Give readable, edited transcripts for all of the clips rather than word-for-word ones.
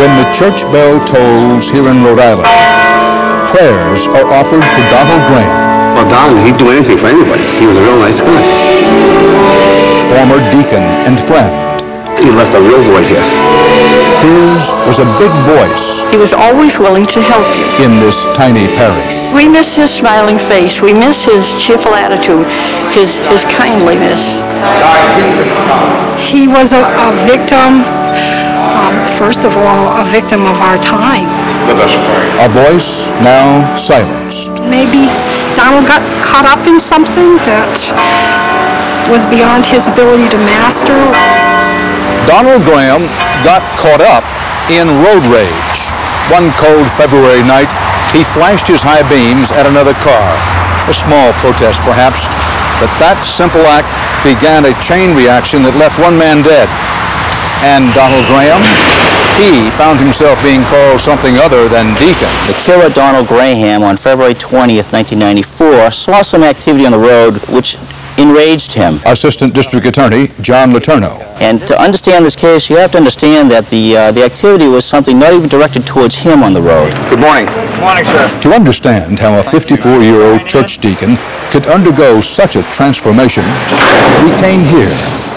When the church bell tolls here in Rhode Island, prayers are offered to Donald Graham. Well, Don, he'd do anything for anybody. He was a real nice guy. Former deacon and friend. He left a real void here. His was a big voice. He was always willing to help you. In this tiny parish. We miss his smiling face. We miss his cheerful attitude, his kindliness. He was a victim, first of all, a victim of our time. Let us pray. A voice now silenced. Maybe Donald got caught up in something that was beyond his ability to master. Donald Graham got caught up in road rage. One cold February night, he flashed his high beams at another car. A small protest, perhaps, but that simple act began a chain reaction that left one man dead. And Donald Graham, he found himself being called something other than Deacon. The killer, Donald Graham, on February 20th, 1994, saw some activity on the road which enraged him. Assistant District Attorney John Letourneau. And to understand this case, you have to understand that the activity was something not even directed towards him on the road. Good morning. Good morning, sir. To understand how a 54-year-old church deacon could undergo such a transformation, we came here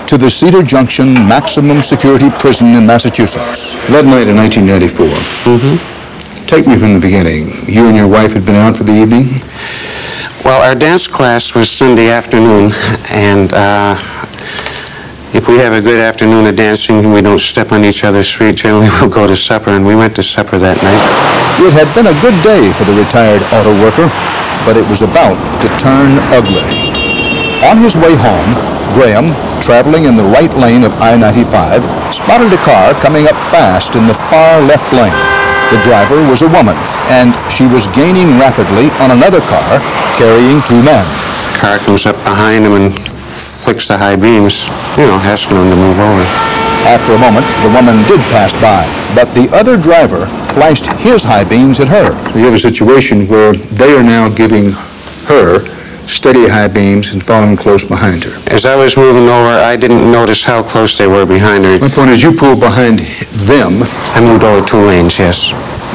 to the Cedar Junction Maximum Security Prison in Massachusetts. That night in 1994. Take me from the beginning. You and your wife had been out for the evening? Well, our dance class was Sunday afternoon, and if we have a good afternoon of dancing and we don't step on each other's feet, generally we'll go to supper, and we went to supper that night. It had been a good day for the retired auto worker, but it was about to turn ugly. On his way home, Graham, traveling in the right lane of I-95, spotted a car coming up fast in the far left lane. The driver was a woman, and she was gaining rapidly on another car carrying two men. Car comes up behind him and flicks the high beams, asking him to move over. After a moment, the woman did pass by, but the other driver flashed his high beams at her. So you have a situation where they are now giving her steady high beams and following close behind her. As I was moving over, I didn't notice how close they were behind her. My point is, you pulled behind them. I moved over 2 lanes, yes.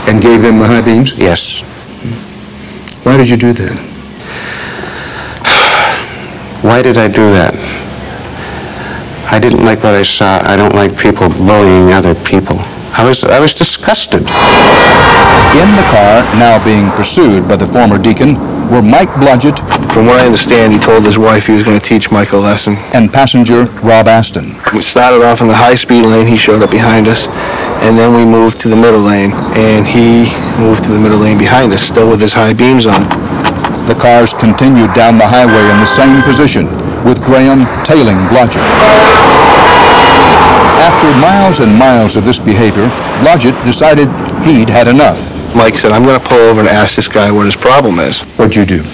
And gave them the high beams? Yes. Why did you do that? Why did I do that? I didn't like what I saw. I don't like people bullying other people. I was disgusted. In the car, now being pursued by the former deacon, were Mike Blodgett. From what I understand, he told his wife he was going to teach Mike a lesson. And passenger Rob Aston. We started off in the high-speed lane. He showed up behind us. And then we moved to the middle lane. And he moved to the middle lane behind us, still with his high beams on. The cars continued down the highway in the same position, with Graham tailing Blodgett. After miles and miles of this behavior, Blodgett decided he'd had enough. Mike said, I'm going to pull over and ask this guy what his problem is. What'd you do?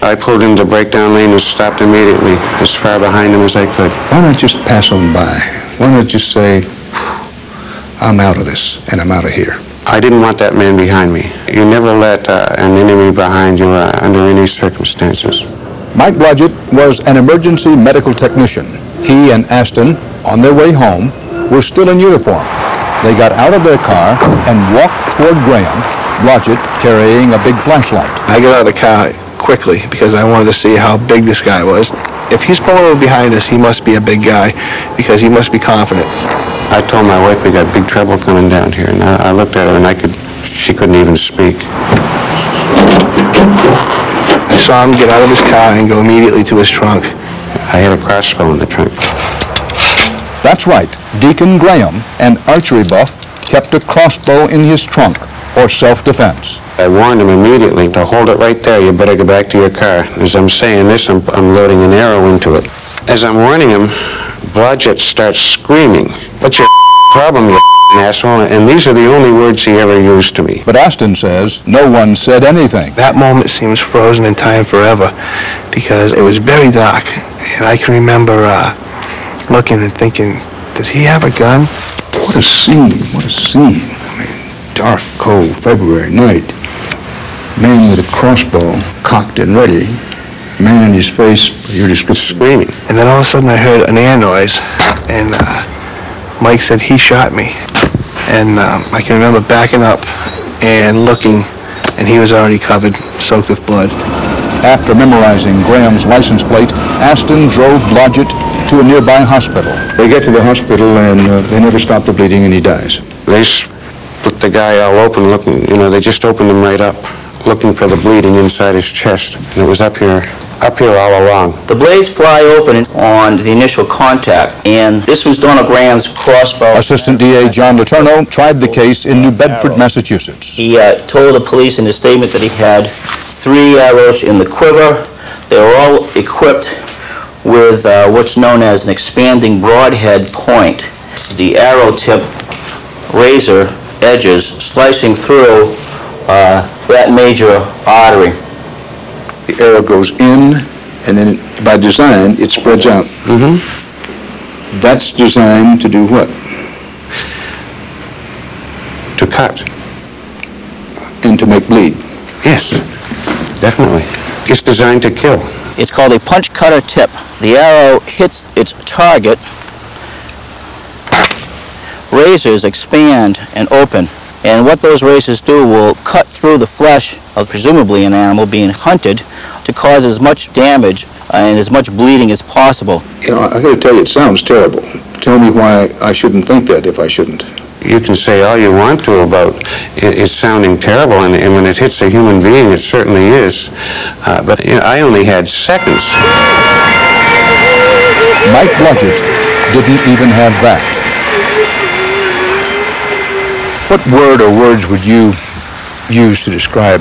I pulled into the breakdown lane and stopped immediately, as far behind him as I could. Why not just pass on by? Why not just say, I'm out of this, and I'm out of here? I didn't want that man behind me. You never let an enemy behind you under any circumstances. Mike Blodgett was an emergency medical technician. He and Aston, on their way home, were still in uniform. They got out of their car and walked toward Graham, Blodgett carrying a big flashlight. I got out of the car quickly because I wanted to see how big this guy was. If he's pulling over behind us, he must be a big guy because he must be confident. I told my wife we got big trouble coming down here, and I looked at her and she couldn't even speak. I saw him get out of his car and go immediately to his trunk. I had a crossbow in the trunk. That's right. Deacon Graham, an archery buff, kept a crossbow in his trunk for self-defense. I warned him immediately to hold it right there. You better go back to your car. As I'm saying this, I'm loading an arrow into it. As I'm warning him, Blodgett starts screaming, "What's your problem, you asshole?" And these are the only words he ever used to me. But Aston says no one said anything. That moment seems frozen in time forever because it was very dark. And I can remember looking and thinking, does he have a gun? What a scene, what a scene. I mean, dark, cold February night. Man with a crossbow, cocked and ready. Man in his face, your description. Screaming. And then all of a sudden I heard an air noise, and Mike said, he shot me. And I can remember backing up and looking, and he was already covered, soaked with blood. After memorizing Graham's license plate, Aston drove Blodgett to a nearby hospital. They get to the hospital and they never stop the bleeding and he dies. They split the guy all open, looking, they just opened him right up, looking for the bleeding inside his chest. And it was up here all along. The blades fly open on the initial contact, and this was Donald Graham's crossbow. Assistant DA John Letourneau tried the case in New Bedford, Massachusetts. He told the police in his statement that he had 3 arrows in the quiver. They were all equipped with what's known as an expanding broadhead point. The arrow tip razor edges slicing through that major artery. The arrow goes in, and then by design, it spreads out. Mm-hmm. That's designed to do what? To cut. And to make bleed. Yes, definitely. It's designed to kill. It's called a punch cutter tip. The arrow hits its target, razors expand and open, and what those razors do will cut through the flesh of presumably an animal being hunted to cause as much damage and as much bleeding as possible. I got to tell you, it sounds terrible. Tell me why I shouldn't think that if I shouldn't. You can say all you want to about it sounding terrible, and when it hits a human being, it certainly is. But I only had seconds. Mike Blodgett didn't even have that. What word or words would you use to describe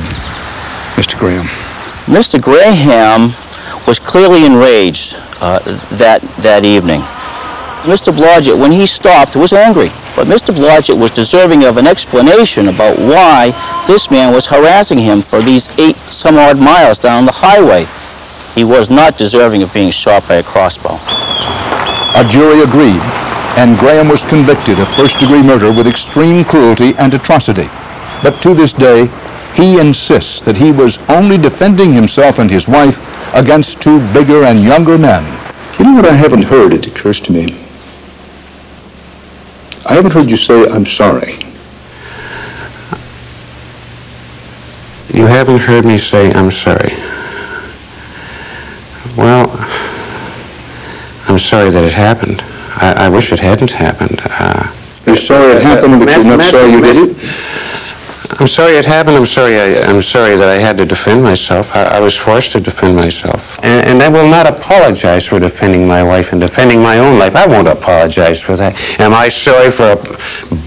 Mr. Graham? Mr. Graham was clearly enraged that evening. Mr. Blodgett, when he stopped, was angry, but Mr. Blodgett was deserving of an explanation about why this man was harassing him for these 8-some-odd miles down the highway. He was not deserving of being shot by a crossbow. A jury agreed, and Graham was convicted of first-degree murder with extreme cruelty and atrocity. But to this day, he insists that he was only defending himself and his wife against 2 bigger and younger men. You know what I haven't heard, it occurs to me? I haven't heard you say, I'm sorry. You haven't heard me say, I'm sorry. Well, I'm sorry that it happened. I wish it hadn't happened. You're sorry it happened, but you're not sorry you did it? I'm sorry it happened. I'm sorry that I had to defend myself. I was forced to defend myself. And I will not apologize for defending my wife and defending my own life. I won't apologize for that. Am I sorry for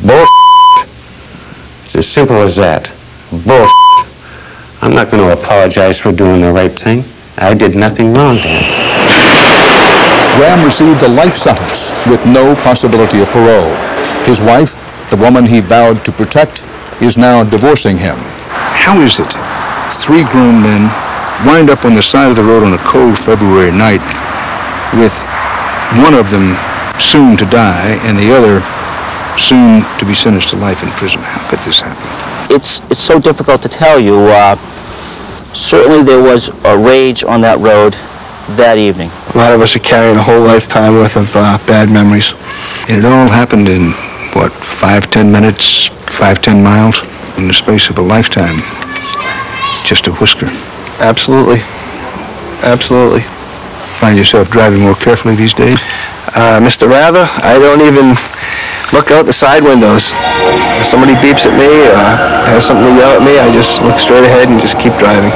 bullshit? It's as simple as that. Bullshit. I'm not going to apologize for doing the right thing. I did nothing wrong to him. Graham received a life sentence with no possibility of parole. His wife, the woman he vowed to protect, is now divorcing him. How is it 3 grown men wind up on the side of the road on a cold February night with one of them soon to die and the other soon to be sentenced to life in prison? How could this happen? It's so difficult to tell you. Certainly there was a rage on that road that evening. A lot of us are carrying a whole lifetime worth of bad memories. And it all happened in, what, 5-10 minutes, 5-10 miles? In the space of a lifetime. Just a whisker. Absolutely. Absolutely. Find yourself driving more carefully these days? Mr. Rather, I don't even look out the side windows. If somebody beeps at me or has something to yell at me, I just look straight ahead and just keep driving.